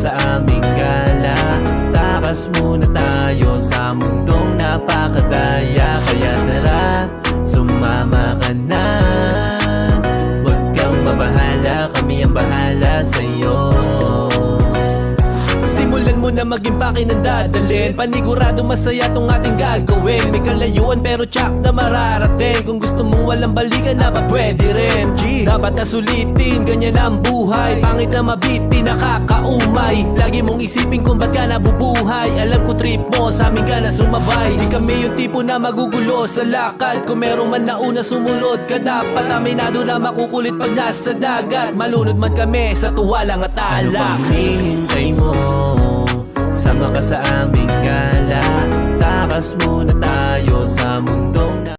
sa aming gala. Takas muna tayo sa mundong napakadaya. Kaya tara, sumama ka na. Huwag kang mabahala, kami ang bahala sa'yo. Simulan mo na maging pakinandadalin. Panigurado masaya tong ating gagawin. May kalayuan pero tsak na mararating. Kung gusto mong walang balikan na ba pwede rin. Dapat na sulitin, ganyan ang buhay. Pangit na mabiti, nakakaumay. Lagi mong isipin kung ba't ka nabubuhay. Alam ko trip mo, sa amin ka na sumabay. Di kami yung tipo na magugulo sa lakad. Kung meron man nauna sumunod ka, dapat aminado na makukulit pag nasa dagat. Malunod man kami sa tuwalang at alak. Ano bang hihintay mo? Sama ka sa aming gala. Takas muna tayo sa mundong